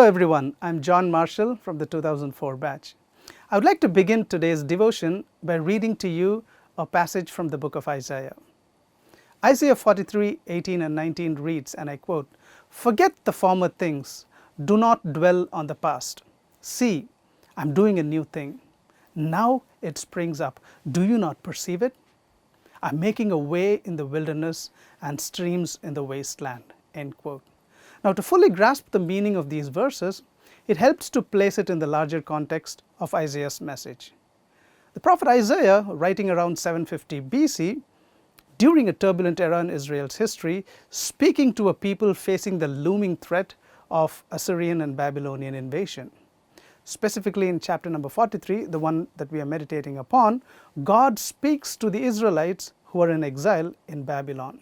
everyone, I'm John Marshall from the 2004 batch. I would like to begin today's devotion by reading to you a passage from the book of Isaiah. Isaiah 43:18 and 19 reads, and I quote, "Forget the former things, do not dwell on the past. See, I'm doing a new thing. Now it springs up. Do you not perceive it? I'm making a way in the wilderness and streams in the wasteland." End quote. Now, to fully grasp the meaning of these verses, it helps to place it in the larger context of Isaiah's message. The prophet Isaiah, writing around 750 BC, during a turbulent era in Israel's history, speaking to a people facing the looming threat of Assyrian and Babylonian invasion. Specifically in chapter number 43, the one that we are meditating upon, God speaks to the Israelites who are in exile in Babylon.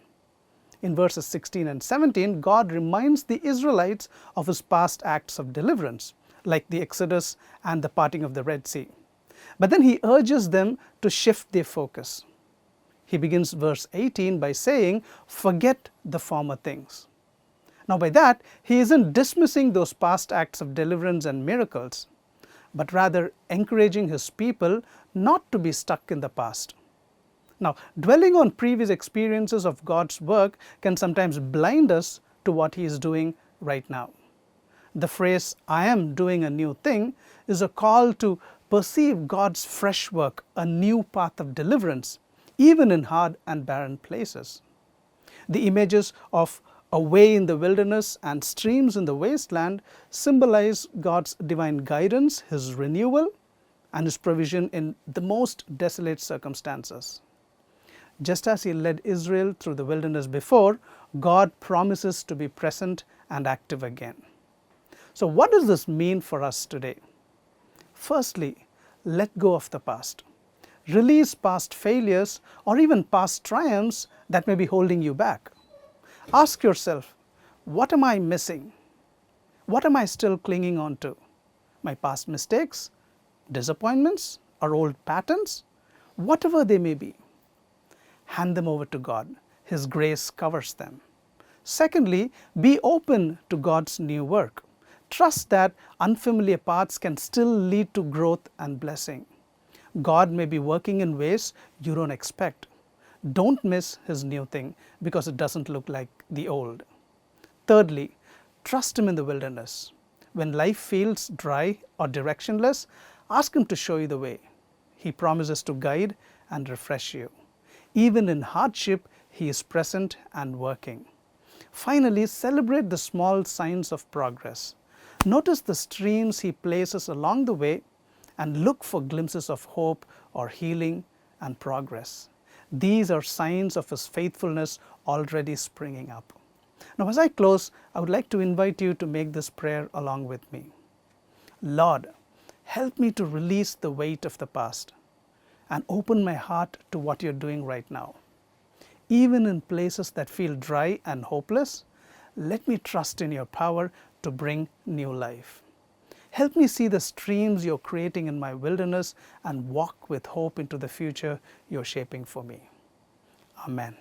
In verses 16 and 17, God reminds the Israelites of his past acts of deliverance, like the Exodus and the parting of the Red Sea. But then he urges them to shift their focus. He begins verse 18 by saying, "Forget the former things." Now by that, he isn't dismissing those past acts of deliverance and miracles, but rather encouraging his people not to be stuck in the past. Now, dwelling on previous experiences of God's work can sometimes blind us to what he is doing right now. The phrase, "I am doing a new thing," is a call to perceive God's fresh work, a new path of deliverance, even in hard and barren places. The images of a way in the wilderness and streams in the wasteland symbolize God's divine guidance, his renewal, and his provision in the most desolate circumstances. Just as he led Israel through the wilderness before, God promises to be present and active again. So what does this mean for us today? Firstly, let go of the past. Release past failures or even past triumphs that may be holding you back. Ask yourself, what am I missing? What am I still clinging on to? My past mistakes, disappointments, or old patterns? Whatever they may be. Hand them over to God. His grace covers them. Secondly, be open to God's new work. Trust that unfamiliar paths can still lead to growth and blessing. God may be working in ways you don't expect. Don't miss his new thing because it doesn't look like the old. Thirdly, trust him in the wilderness. When life feels dry or directionless, ask him to show you the way. He promises to guide and refresh you. Even in hardship, he is present and working. Finally, celebrate the small signs of progress. Notice the streams he places along the way and look for glimpses of hope or healing and progress. These are signs of his faithfulness already springing up. Now, as I close, I would like to invite you to make this prayer along with me. Lord, help me to release the weight of the past and open my heart to what you're doing right now. Even in places that feel dry and hopeless, let me trust in your power to bring new life. Help me see the streams you're creating in my wilderness and walk with hope into the future you're shaping for me. Amen.